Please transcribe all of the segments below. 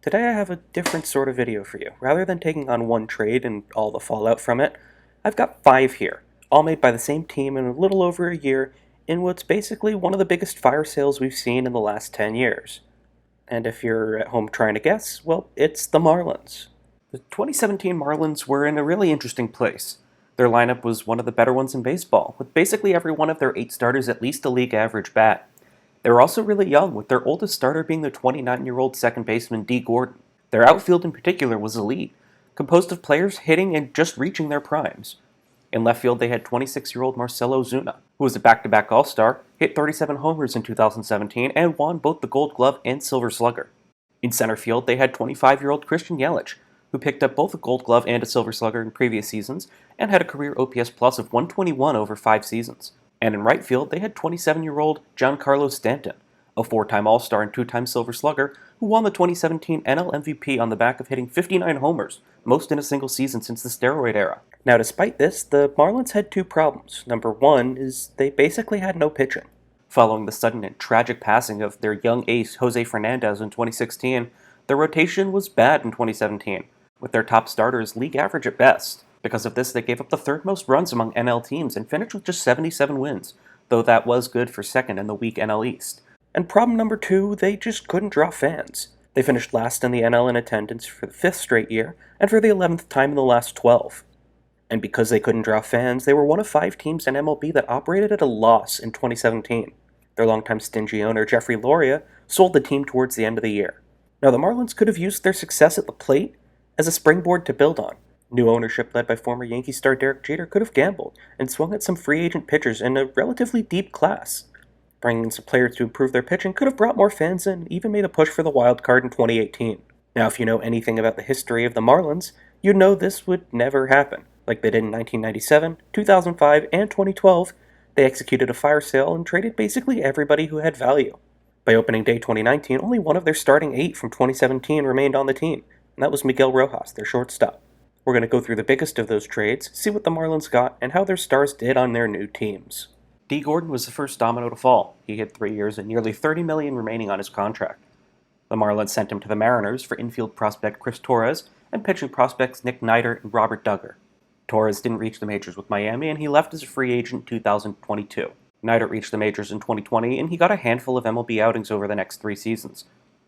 Today I have a different sort of video for you. Rather than taking on one trade and all the fallout from it, I've got 5 here, all made by the same team in a little over a year in what's basically one of the biggest fire sales we've seen in the last 10 years. And if you're at home trying to guess, well, it's the Marlins. The 2017 Marlins were in a really interesting place. Their lineup was one of the better ones in baseball, with basically every one of their 8 starters at least a league average bat. They were also really young, with their oldest starter being the 29-year-old second baseman Dee Gordon. Their outfield in particular was elite, composed of players hitting and just reaching their primes. In left field, they had 26-year-old Marcell Ozuna, who was a back-to-back All-Star, hit 37 homers in 2017, and won both the Gold Glove and Silver Slugger. In center field, they had 25-year-old Christian Yelich, who picked up both a Gold Glove and a Silver Slugger in previous seasons, and had a career OPS plus of 121 over 5 seasons. And in right field, they had 27-year-old Giancarlo Stanton, a 4-time All-Star and 2-time Silver Slugger, who won the 2017 NL MVP on the back of hitting 59 homers, most in a single season since the steroid era. Now, despite this, the Marlins had 2 problems. Number 1 is they basically had no pitching. Following the sudden and tragic passing of their young ace Jose Fernandez in 2016, their rotation was bad in 2017, with their top starters league average at best. Because of this, they gave up the 3rd most runs among NL teams and finished with just 77 wins, though that was good for second in the weak NL East. And problem number 2, they just couldn't draw fans. They finished last in the NL in attendance for the 5th straight year, and for the 11th time in the last 12. And because they couldn't draw fans, they were one of 5 teams in MLB that operated at a loss in 2017. Their longtime stingy owner, Jeffrey Loria, sold the team towards the end of the year. Now, the Marlins could have used their success at the plate as a springboard to build on. New ownership led by former Yankee star Derek Jeter could have gambled and swung at some free agent pitchers in a relatively deep class. Bringing in some players to improve their pitching could have brought more fans in and even made a push for the wild card in 2018. Now, if you know anything about the history of the Marlins, you'd know this would never happen. Like they did in 1997, 2005, and 2012, they executed a fire sale and traded basically everybody who had value. By opening day 2019, only one of their starting 8 from 2017 remained on the team, and that was Miguel Rojas, their shortstop. We're going to go through the biggest of those trades, see what the Marlins got, and how their stars did on their new teams. Dee Gordon was the first domino to fall. He had 3 years and nearly $30 million remaining on his contract. The Marlins sent him to the Mariners for infield prospect Chris Torres and pitching prospects Nick Neidert and Robert Duggar. Torres didn't reach the majors with Miami, and he left as a free agent in 2022. Neidert reached the majors in 2020, and he got a handful of MLB outings over the next 3 seasons.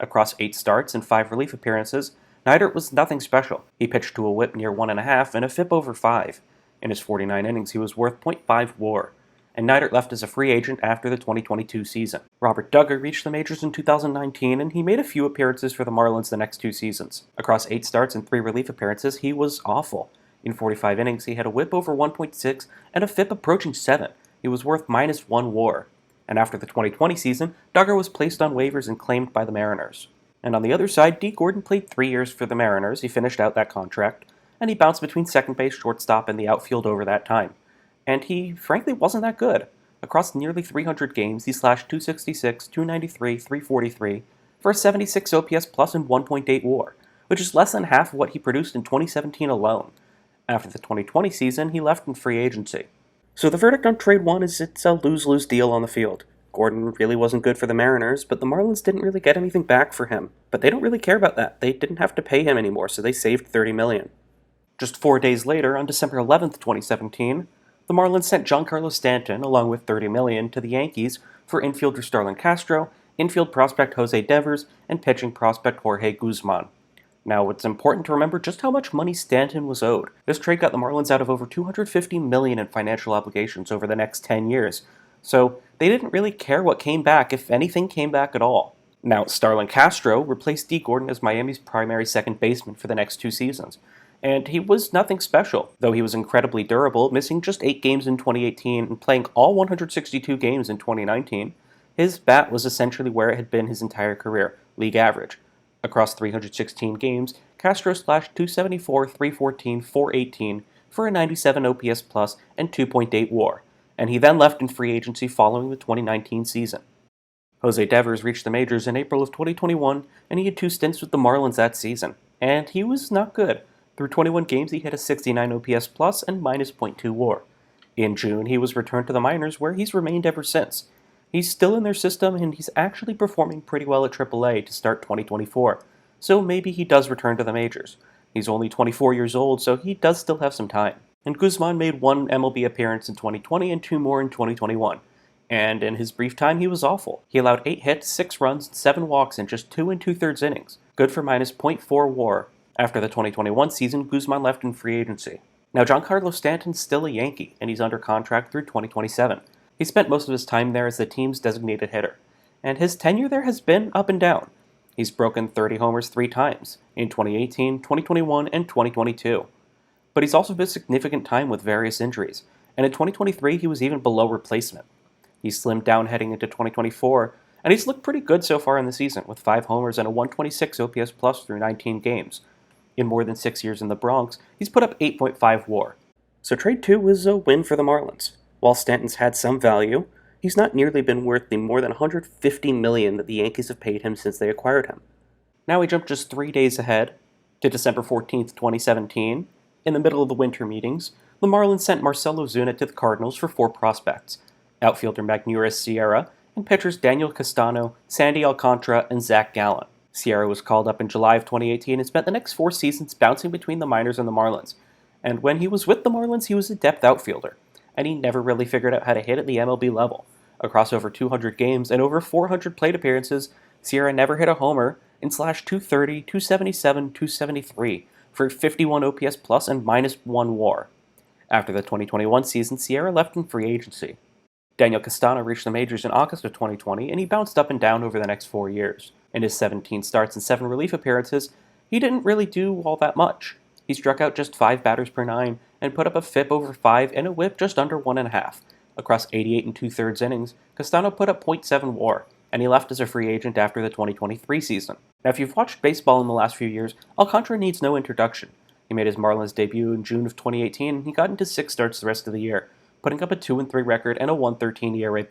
Across 8 starts and 5 relief appearances, Neidert was nothing special. He pitched to a whip near 1.5 and a FIP over 5. In his 49 innings, he was worth .5 WAR, and Neidert left as a free agent after the 2022 season. Robert Duggar reached the majors in 2019, and he made a few appearances for the Marlins the next 2 seasons. Across 8 starts and 3 relief appearances, he was awful. In 45 innings, he had a whip over 1.6 and a FIP approaching 7. He was worth -1 WAR. And after the 2020 season, Duggar was placed on waivers and claimed by the Mariners. And on the other side, Dee Gordon played 3 years for the Mariners. He finished out that contract, and he bounced between second base, shortstop, and the outfield over that time. And he, frankly, wasn't that good. Across nearly 300 games, he slashed .266, .293, .343 for a 76 OPS plus and 1.8 WAR, which is less than half of what he produced in 2017 alone. After the 2020 season, he left in free agency. So the verdict on Trade 1 is it's a lose-lose deal on the field. Gordon really wasn't good for the Mariners, but the Marlins didn't really get anything back for him. But they don't really care about that. They didn't have to pay him anymore, so they saved $30 million. Just 4 days later, on December 11th, 2017, the Marlins sent Giancarlo Stanton, along with $30 million, to the Yankees for infielder Starlin Castro, infield prospect Jose Devers, and pitching prospect Jorge Guzman. Now, it's important to remember just how much money Stanton was owed. This trade got the Marlins out of over $250 million in financial obligations over the next 10 years, so they didn't really care what came back, if anything came back at all. Now, Starlin Castro replaced Dee Gordon as Miami's primary second baseman for the next 2 seasons, and he was nothing special, though he was incredibly durable, missing just 8 games in 2018 and playing all 162 games in 2019. His bat was essentially where it had been his entire career, league average. Across 316 games, Castro slashed .274, .314, .418 for a 97 OPS plus and 2.8 WAR, and he then left in free agency following the 2019 season. Jose Devers reached the majors in April of 2021, and he had 2 stints with the Marlins that season, and he was not good. Through 21 games, he had a 69 OPS plus and -0.2 WAR. In June, he was returned to the minors, where he's remained ever since. He's still in their system, and he's actually performing pretty well at AAA to start 2024. so maybe he does return to the majors. He's only 24 years old, so he does still have some time. And Guzman made one MLB appearance in 2020 and two more in 2021. And in his brief time, he was awful. He allowed 8 hits, 6 runs, and 7 walks in just 2 2/3 innings, good for minus .4 WAR. After the 2021 season, Guzman left in free agency. Now, Giancarlo Stanton's still a Yankee, and he's under contract through 2027. He spent most of his time there as the team's designated hitter, and his tenure there has been up and down. He's broken 30 homers 3 times, in 2018, 2021, and 2022. But he's also missed significant time with various injuries, and in 2023 he was even below replacement. He's slimmed down heading into 2024, and he's looked pretty good so far in the season, with 5 homers and a 126 OPS plus through 19 games. In more than 6 years in the Bronx, he's put up 8.5 WAR. So trade 2 was a win for the Marlins. While Stanton's had some value, he's not nearly been worth the more than $150 million that the Yankees have paid him since they acquired him. Now we jump just 3 days ahead to December 14th, 2017. In the middle of the winter meetings, the Marlins sent Marcell Ozuna to the Cardinals for 4 prospects: outfielder Magneuris Sierra and pitchers Daniel Castano, Sandy Alcantara, and Zach Gallen. Sierra was called up in July of 2018 and spent the next 4 seasons bouncing between the minors and the Marlins. And when he was with the Marlins, he was a depth outfielder, and he never really figured out how to hit at the MLB level. Across over 200 games and over 400 plate appearances, Sierra never hit a homer and slashed .230, .277, .273 for 51 OPS plus and minus 1 WAR. After the 2021 season, Sierra left in free agency. Daniel Castano reached the majors in August of 2020, and he bounced up and down over the next 4 years. In his 17 starts and 7 relief appearances, he didn't really do all that much. He struck out just 5 batters per 9 and put up a FIP over 5 and a WHIP just under 1.5. Across 88 2/3 innings, Castano put up .7 WAR, and he left as a free agent after the 2023 season. Now, if you've watched baseball in the last few years, Alcantara needs no introduction. He made his Marlins debut in June of 2018, and he got into 6 starts the rest of the year, putting up a 2-3 record and a 1.13 ERA+.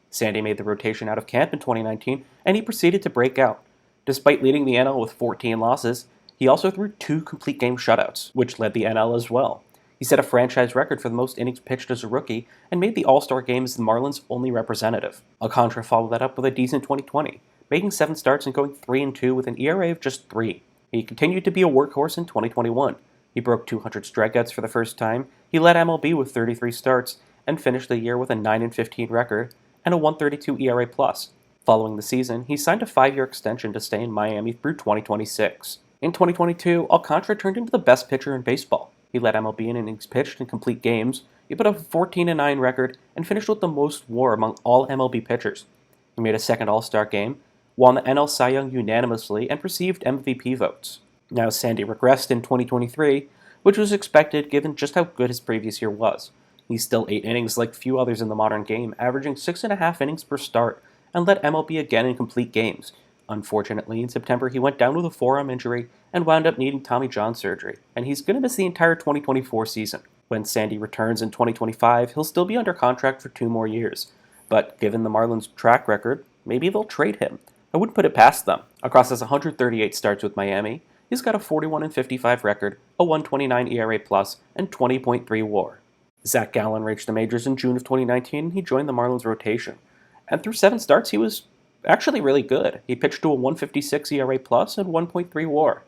Sandy made the rotation out of camp in 2019, and he proceeded to break out. Despite leading the NL with 14 losses, he also threw 2 complete game shutouts, which led the NL as well. He set a franchise record for the most innings pitched as a rookie, and made the All-Star game as the Marlins' only representative. Alcantara followed that up with a decent 2020, making 7 starts and going 3-2 with an ERA of just 3. He continued to be a workhorse in 2021. He broke 200 strikeouts for the first time, he led MLB with 33 starts, and finished the year with a 9-15 record and a 1.32 ERA+. Following the season, he signed a 5-year extension to stay in Miami through 2026. In 2022, Alcantara turned into the best pitcher in baseball. He led MLB in innings pitched and complete games, he put up a 14-9 record, and finished with the most WAR among all MLB pitchers. He made a second All-Star game, won the NL Cy Young unanimously, and received MVP votes. Now, Sandy regressed in 2023, which was expected given just how good his previous year was. He still ate innings like few others in the modern game, averaging 6.5 innings per start, and led MLB again in complete games. Unfortunately, in September he went down with a forearm injury and wound up needing Tommy John surgery, and he's going to miss the entire 2024 season. When Sandy returns in 2025, he'll still be under contract for 2 more years, but given the Marlins' track record, maybe they'll trade him. I wouldn't put it past them. Across his 138 starts with Miami, he's got a 41-55 record, a 1.29 ERA+, and 20.3 WAR. Zach Gallen reached the majors in June of 2019, and he joined the Marlins rotation. And through 7 starts, he was actually really good. He pitched to a 1.56 ERA+, and 1.3 WAR.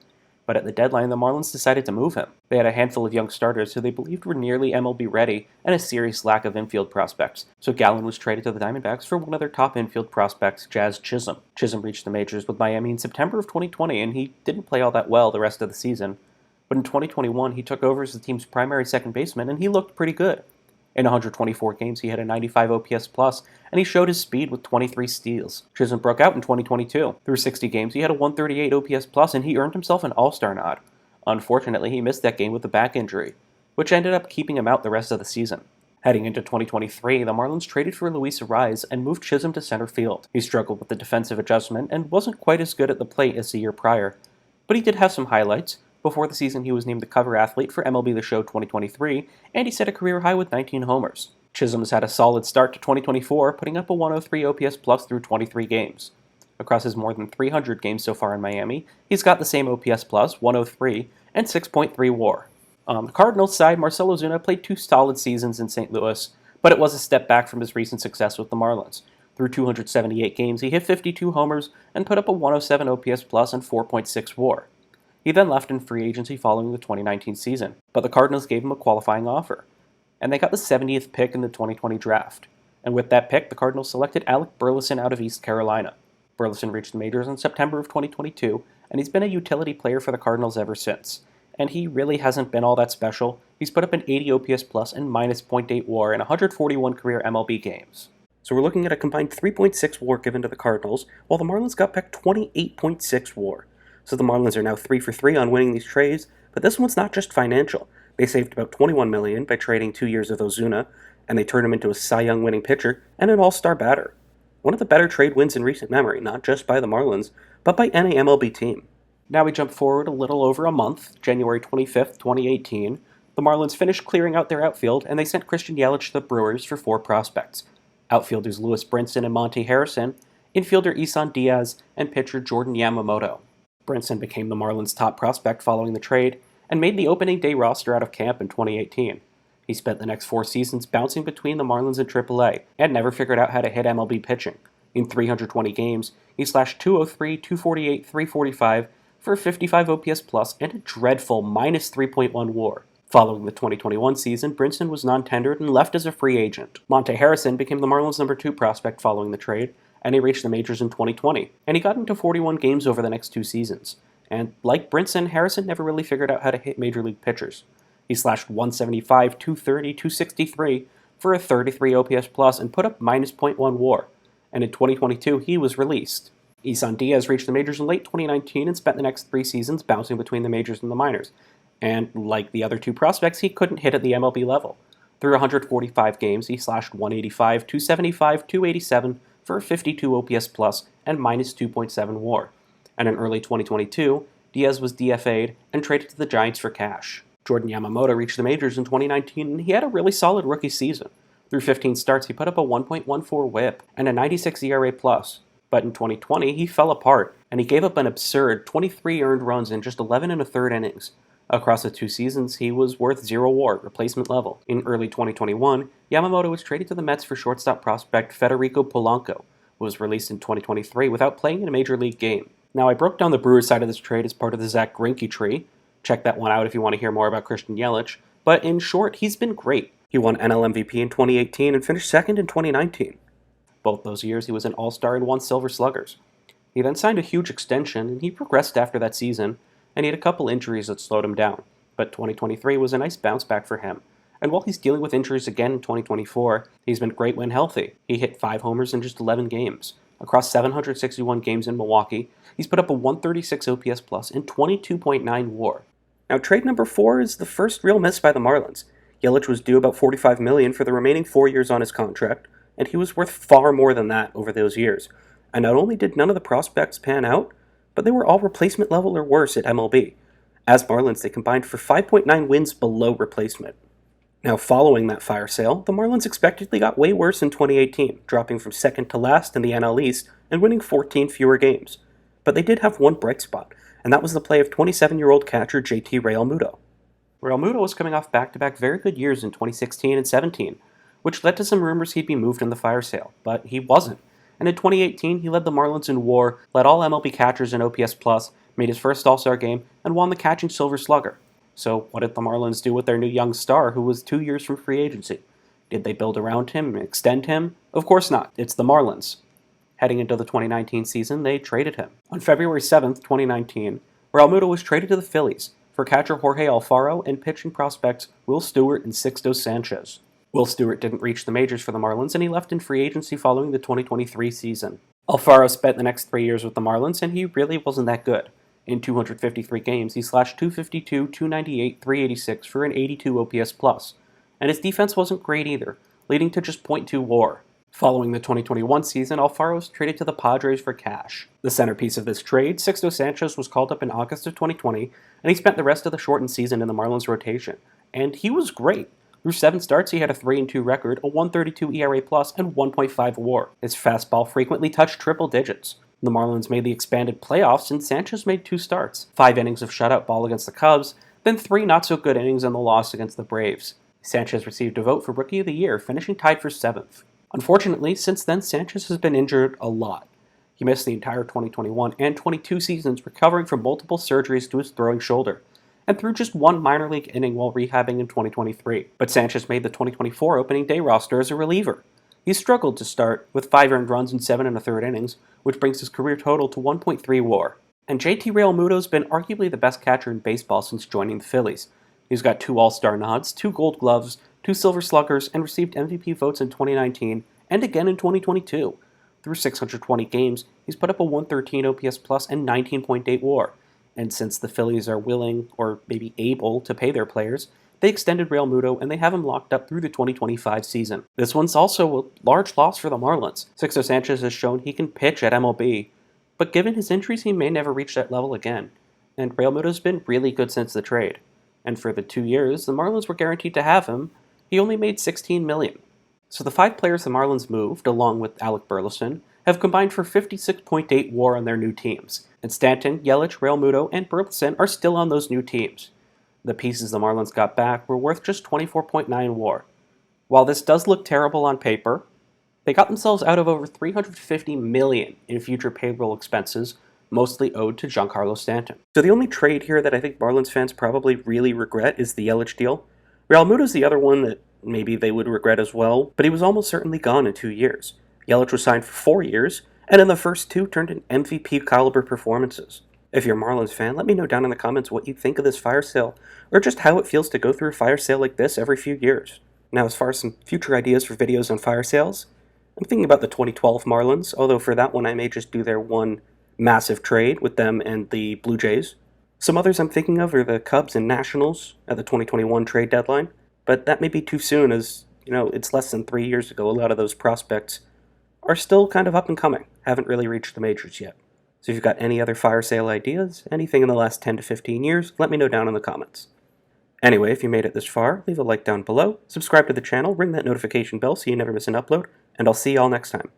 But at the deadline, the Marlins decided to move him. They had a handful of young starters who they believed were nearly MLB ready and a serious lack of infield prospects. So Gallen was traded to the Diamondbacks for one of their top infield prospects, Jazz Chisholm. Chisholm reached the majors with Miami in September of 2020, and he didn't play all that well the rest of the season. But in 2021, he took over as the team's primary second baseman, and he looked pretty good. In 124 games, he had a 95 OPS plus, and he showed his speed with 23 steals. Chisholm broke out in 2022. Through 60 games, he had a 138 OPS plus, and he earned himself an All-Star nod. Unfortunately, he missed that game with a back injury, which ended up keeping him out the rest of the season. Heading into 2023, the Marlins traded for Luis Arraez and moved Chisholm to center field. He struggled with the defensive adjustment and wasn't quite as good at the plate as the year prior, but he did have some highlights. Before the season, he was named the cover athlete for MLB The Show 2023, and he set a career high with 19 homers. Chisholm has had a solid start to 2024, putting up a 103 OPS plus through 23 games. Across his more than 300 games so far in Miami, he's got the same OPS plus, 103, and 6.3 WAR. On the Cardinals side, Marcell Ozuna played 2 solid seasons in St. Louis, but it was a step back from his recent success with the Marlins. Through 278 games, he hit 52 homers and put up a 107 OPS plus and 4.6 WAR. He then left in free agency following the 2019 season, but the Cardinals gave him a qualifying offer, and they got the 70th pick in the 2020 draft. And with that pick, the Cardinals selected Alec Burleson out of East Carolina. Burleson reached the majors in September of 2022, and he's been a utility player for the Cardinals ever since. And he really hasn't been all that special. He's put up an 80 OPS plus and minus .8 WAR in 141 career MLB games. So we're looking at a combined 3.6 WAR given to the Cardinals, while the Marlins got back 28.6 WAR. So the Marlins are now 3 for 3 on winning these trades, but this one's not just financial. They saved about $21 million by trading 2 years of Ozuna, and they turned him into a Cy Young winning pitcher and an all-star batter. One of the better trade wins in recent memory, not just by the Marlins, but by any MLB team. Now we jump forward a little over a month, January 25th, 2018. The Marlins finished clearing out their outfield, and they sent Christian Yelich to the Brewers for 4 prospects. Outfielders Lewis Brinson and Monte Harrison, infielder Isan Diaz, and pitcher Jordan Yamamoto. Brinson became the Marlins' top prospect following the trade, and made the opening day roster out of camp in 2018. He spent the next 4 seasons bouncing between the Marlins and AAA, and never figured out how to hit MLB pitching. In 320 games, he slashed .203, .248, .345 for a 55 OPS plus and a dreadful minus 3.1 WAR. Following the 2021 season, Brinson was non-tendered and left as a free agent. Monte Harrison became the Marlins' number 2 prospect following the trade, and he reached the majors in 2020, and he got into 41 games over the next 2 seasons. And like Brinson, Harrison never really figured out how to hit major league pitchers. He slashed 175, 230, 263 for a 33 OPS plus and put up minus .1 WAR. And in 2022, he was released. Isan Diaz reached the majors in late 2019 and spent the next 3 seasons bouncing between the majors and the minors. And like the other 2 prospects, he couldn't hit at the MLB level. Through 145 games, he slashed 185, 275, 287 for a 52 OPS plus and minus 2.7 WAR. And in early 2022, Diaz was DFA'd and traded to the Giants for cash. Jordan Yamamoto reached the majors in 2019, and he had a really solid rookie season. Through 15 starts, he put up a 1.14 whip and a 96 ERA+. But in 2020, he fell apart, and he gave up an absurd 23 earned runs in just 11 1/3 innings. Across the 2 seasons, he was worth 0 WAR, replacement level. In early 2021, Yamamoto was traded to the Mets for shortstop prospect Federico Polanco, who was released in 2023 without playing in a major league game. Now, I broke down the Brewers side of this trade as part of the Zach Greinke tree. Check that one out if you want to hear more about Christian Yelich. But in short, he's been great. He won NL MVP in 2018 and finished second in 2019. Both those years, he was an All-Star and won Silver Sluggers. He then signed a huge extension, and he progressed after that season, and he had a couple injuries that slowed him down. But 2023 was a nice bounce back for him. And while he's dealing with injuries again in 2024, he's been great when healthy. He hit 5 homers in just 11 games. Across 761 games in Milwaukee, he's put up a 136 OPS plus and 22.9 WAR. Now, trade number 4 is the first real miss by the Marlins. Yelich was due about $45 million for the remaining 4 years on his contract, and he was worth far more than that over those years. And not only did none of the prospects pan out, but they were all replacement level or worse at MLB. As Marlins, they combined for 5.9 wins below replacement. Now, following that fire sale, the Marlins expectedly got way worse in 2018, dropping from second to last in the NL East and winning 14 fewer games. But they did have one bright spot, and that was the play of 27-year-old catcher JT Realmuto. Realmuto was coming off back-to-back very good years in 2016 and 17, which led to some rumors he'd be moved in the fire sale, but he wasn't. And in 2018, he led the Marlins in WAR, led all MLB catchers in OPS+, made his first All-Star game, and won the catching Silver Slugger. So what did the Marlins do with their new young star, who was 2 years from free agency? Did they build around him, extend him? Of course not. It's the Marlins. Heading into the 2019 season, they traded him. On February 7th, 2019, Realmuto was traded to the Phillies for catcher Jorge Alfaro and pitching prospects Will Stewart and Sixto Sanchez. Will Stewart didn't reach the majors for the Marlins, and he left in free agency following the 2023 season. Alfaro spent the next 3 years with the Marlins, and he really wasn't that good. In 253 games, he slashed 252, 298, 386 for an 82 OPS+, and his defense wasn't great either, leading to just .2 WAR. Following the 2021 season, Alfaro was traded to the Padres for cash. The centerpiece of this trade, Sixto Sanchez, was called up in August of 2020, and he spent the rest of the shortened season in the Marlins rotation. And he was great. Through 7 starts, he had a 3-2 record, a 132 ERA+, and 1.5 WAR. His fastball frequently touched triple digits. The Marlins made the expanded playoffs, and Sanchez made 2 starts, 5 innings of shutout ball against the Cubs, then 3 not-so-good innings in the loss against the Braves. Sanchez received a vote for Rookie of the Year, finishing tied for 7th. Unfortunately, since then, Sanchez has been injured a lot. He missed the entire 2021 and 22 seasons, recovering from multiple surgeries to his throwing shoulder, and threw just one minor league inning while rehabbing in 2023. But Sanchez made the 2024 opening day roster as a reliever. He struggled to start, with 5 earned runs in 7 1/3 innings, which brings his career total to 1.3 WAR. And JT Realmuto's been arguably the best catcher in baseball since joining the Phillies. He's got 2 All-Star nods, 2 Gold Gloves, 2 Silver Sluggers, and received MVP votes in 2019 and again in 2022. Through 620 games, he's put up a 113 OPS plus and 19.8 WAR. And since the Phillies are willing, or maybe able, to pay their players, they extended Realmuto and they have him locked up through the 2025 season. This one's also a large loss for the Marlins. Sixto Sanchez has shown he can pitch at MLB, but given his injuries, he may never reach that level again. And Realmuto's been really good since the trade. And for the 2 years the Marlins were guaranteed to have him, he only made $16 million. So the 5 players the Marlins moved, along with Alec Burleson, have combined for 56.8 WAR on their new teams. And Stanton, Yelich, Realmuto, and Burleson are still on those new teams. The pieces the Marlins got back were worth just 24.9 WAR. While this does look terrible on paper, they got themselves out of over $350 million in future payroll expenses, mostly owed to Giancarlo Stanton. So the only trade here that I think Marlins fans probably really regret is the Yelich deal. Realmuto's the other one that maybe they would regret as well, but he was almost certainly gone in 2 years. Yelich was signed for 4 years, and in the first 2 turned in MVP caliber performances. If you're a Marlins fan, let me know down in the comments what you think of this fire sale, or just how it feels to go through a fire sale like this every few years. Now, as far as some future ideas for videos on fire sales, I'm thinking about the 2012 Marlins, although for that one I may just do their one massive trade with them and the Blue Jays. Some others I'm thinking of are the Cubs and Nationals at the 2021 trade deadline, but that may be too soon as, it's less than 3 years ago. A lot of those prospects are still kind of up and coming, haven't really reached the majors yet. So if you've got any other fire sale ideas, anything in the last 10 to 15 years, let me know down in the comments. Anyway, if you made it this far, leave a like down below, subscribe to the channel, ring that notification bell so you never miss an upload, and I'll see y'all next time.